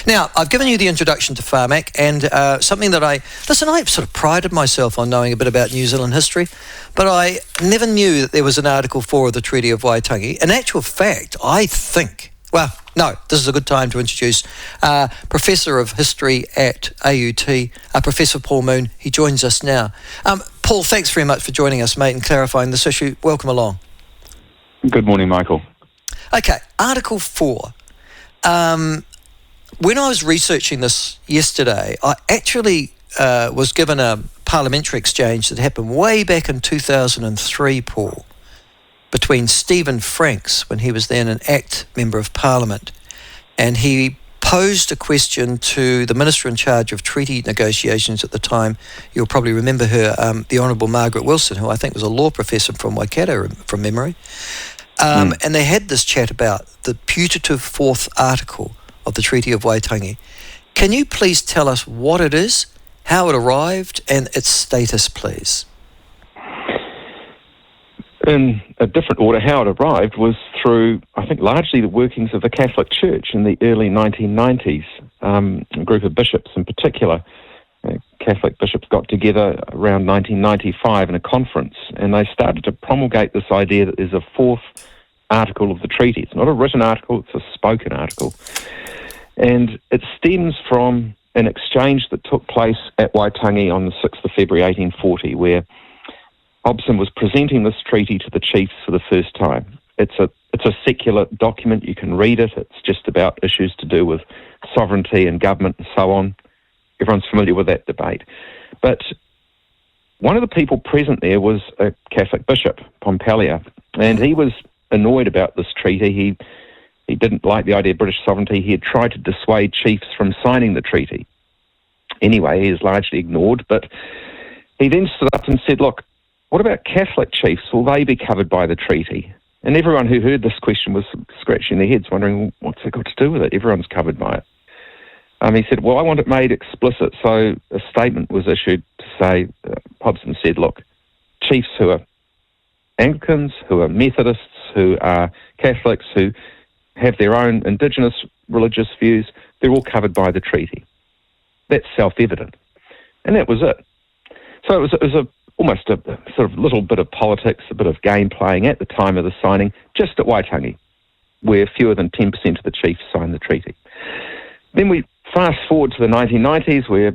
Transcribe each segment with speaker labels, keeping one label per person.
Speaker 1: Now, I've given you the introduction to Whāmek, and something that I sort of prided myself on knowing a bit about New Zealand history, but I never knew that there was an Article 4 of the Treaty of Waitangi. In actual fact, I think, well, no, this is a good time to introduce Professor of History at AUT, Professor Paul Moon. He joins us now. Paul, thanks very much for joining us, mate, and clarifying this issue. Welcome along.
Speaker 2: Good morning, Michael.
Speaker 1: Okay, Article 4. When I was researching this yesterday, I actually was given a parliamentary exchange that happened way back in 2003, Paul, between Stephen Franks, when he was then an ACT Member of Parliament, and he posed a question to the Minister in charge of treaty negotiations at the time. You'll probably remember her, the Honourable Margaret Wilson, who I think was a law professor from Waikato, from memory. And they had this chat about the putative fourth article of the Treaty of Waitangi. Can you please tell us what it is, how it arrived, and its status, please?
Speaker 2: In a different order, how it arrived was through, I think, largely the workings of the Catholic Church in the early 1990s. A group of bishops in particular, Catholic bishops, got together around 1995 in a conference, and they started to promulgate this idea that there's a fourth article of the treaty. It's not a written article, it's a spoken article. And it stems from an exchange that took place at Waitangi on the 6th of February 1840, where Hobson was presenting this treaty to the chiefs for the first time. It's a secular document. You can read it. It's just about issues to do with sovereignty and government and so on. Everyone's familiar with that debate. But one of the people present there was a Catholic bishop, Pompelia, and he was annoyed about this treaty. He didn't like the idea of British sovereignty. He had tried to dissuade chiefs from signing the treaty. Anyway, he is largely ignored, but he then stood up and said, look, what about Catholic chiefs? Will they be covered by the treaty? And everyone who heard this question was scratching their heads, wondering, what's it got to do with it? Everyone's covered by it. He said, well, I want it made explicit. So a statement was issued to say, Hobson said, look, chiefs who are Anglicans, who are Methodists, who are Catholics, who have their own indigenous religious views, they're all covered by the treaty. That's self-evident. And that was it. So it was almost a sort of little bit of politics, a bit of game playing at the time of the signing, just at Waitangi, where fewer than 10% of the chiefs signed the treaty. Then we fast forward to the 1990s, where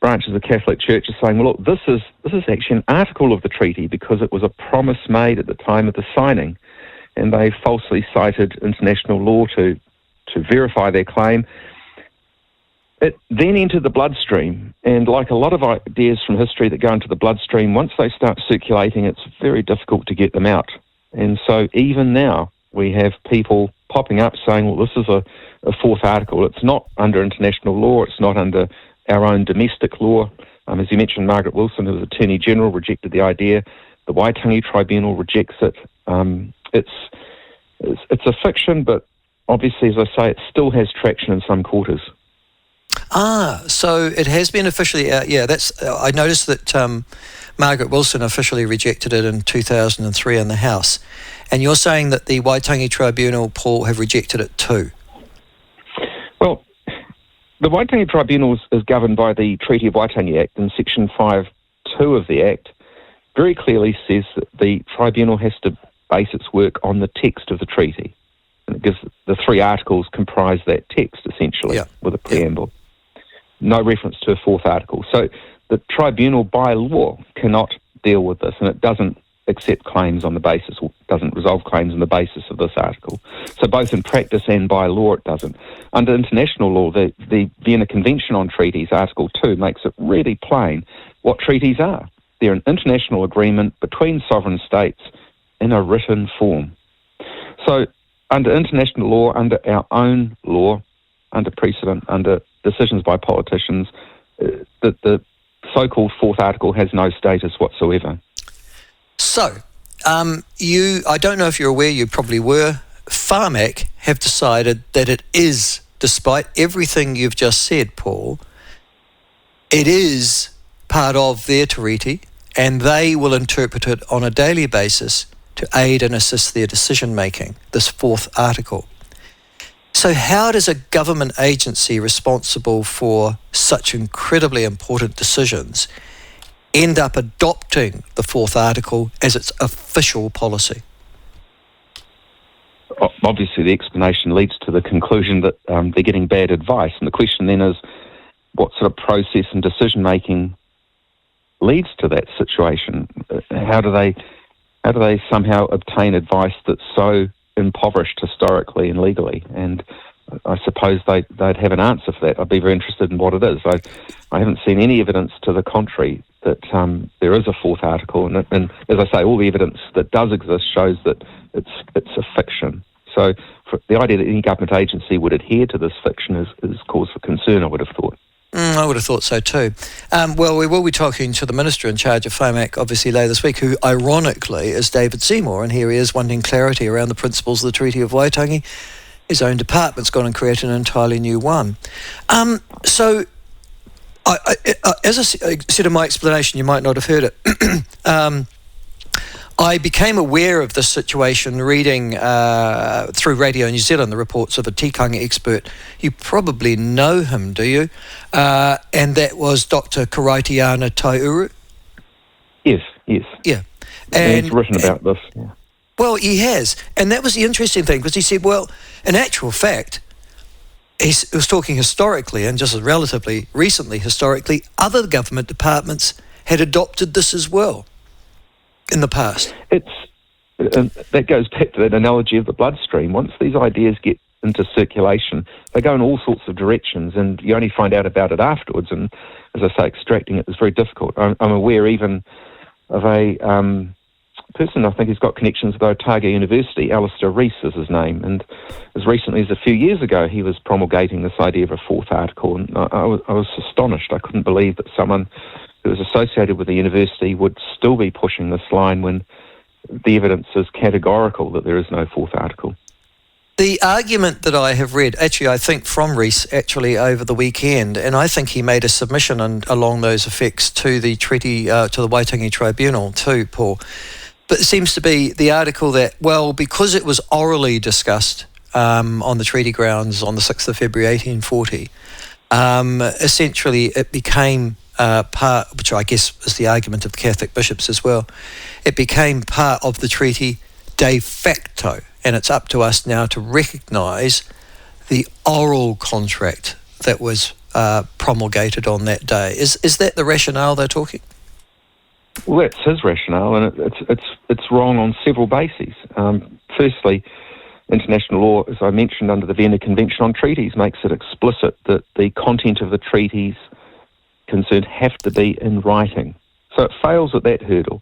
Speaker 2: branches of the Catholic Church are saying, well, look, this is actually an article of the treaty because it was a promise made at the time of the signing, and they falsely cited international law to verify their claim. It then entered the bloodstream, and like a lot of ideas from history that go into the bloodstream, once they start circulating, it's very difficult to get them out. And so even now, we have people popping up saying, well, this is a fourth article. It's not under international law. It's not under our own domestic law. As you mentioned, Margaret Wilson, who was Attorney General, rejected the idea. The Waitangi Tribunal rejects it. It's a fiction, but obviously, as I say, it still has traction in some quarters.
Speaker 1: So it has been officially out. Yeah, I noticed that Margaret Wilson officially rejected it in 2003 in the House. And you're saying that the Waitangi Tribunal, Paul, have rejected it too?
Speaker 2: Well, the Waitangi Tribunal is governed by the Treaty of Waitangi Act, and Section 5.2 of the Act very clearly says that the tribunal has to base its work on the text of the treaty. And it gives the three articles comprise that text, essentially, with a preamble. No reference to a fourth article. So the tribunal, by law, cannot deal with this, and it doesn't accept claims on the basis, or doesn't resolve claims on the basis of this article. So both in practice and by law, it doesn't. Under international law, the Vienna Convention on Treaties, Article 2, makes it really plain what treaties are. They're an international agreement between sovereign states in a written form. So under international law, under our own law, under precedent, under decisions by politicians, the so-called fourth article has no status whatsoever.
Speaker 1: So, I don't know if you're aware, you probably were, Whāmek have decided that it is, despite everything you've just said, Paul, it is part of their treaty, and they will interpret it on a daily basis to aid and assist their decision-making, this fourth article. So how does a government agency responsible for such incredibly important decisions end up adopting the fourth article as its official policy?
Speaker 2: Obviously, the explanation leads to the conclusion that they're getting bad advice. And the question then is, what sort of process and decision-making leads to that situation? How do they somehow obtain advice that's so impoverished historically and legally? And I suppose they'd have an answer for that. I'd be very interested in what it is. I haven't seen any evidence to the contrary that there is a fourth article, and as I say, all the evidence that does exist shows that it's a fiction. So the idea that any government agency would adhere to this fiction is cause for concern, I would have thought.
Speaker 1: I would have thought so too. Well, we will be talking to the Minister in charge of FOMAC, obviously, later this week, who ironically is David Seymour, and here he is wanting clarity around the principles of the Treaty of Waitangi. His own department's gone and created an entirely new one. So, as I said in my explanation, you might not have heard it. I became aware of this situation reading through Radio New Zealand the reports of a tikanga expert. You probably know him, do you? And that was Dr. Karaitiana Taiuru.
Speaker 2: Yes.
Speaker 1: Yeah.
Speaker 2: And he's written about this. Yeah.
Speaker 1: Well, he has. And that was the interesting thing, because he said, well, in actual fact, he was talking historically, and just relatively recently historically, other government departments had adopted this as well in the past.
Speaker 2: That goes back to that analogy of the bloodstream. Once these ideas get into circulation, they go in all sorts of directions, and you only find out about it afterwards. And as I say, extracting it is very difficult. I'm aware even of a person, I think he's got connections with Otago University, Alistair Rees is his name, and as recently as a few years ago, he was promulgating this idea of a fourth article, and I was astonished. I couldn't believe that someone who was associated with the university would still be pushing this line when the evidence is categorical that there is no fourth article.
Speaker 1: The argument that I have read, actually I think from Rees actually over the weekend, and I think he made a submission along those effects to the treaty, to the Waitangi Tribunal too, Paul. But it seems to be the article that, well, because it was orally discussed on the treaty grounds on the 6th of February 1840, essentially it became part, which I guess is the argument of the Catholic bishops as well, it became part of the treaty de facto, and it's up to us now to recognise the oral contract that was promulgated on that day. Is that the rationale they're talking?
Speaker 2: Well, that's his rationale, and it's wrong on several bases. Firstly, international law, as I mentioned, under the Vienna Convention on Treaties, makes it explicit that the content of the treaties concerned have to be in writing. So it fails at that hurdle.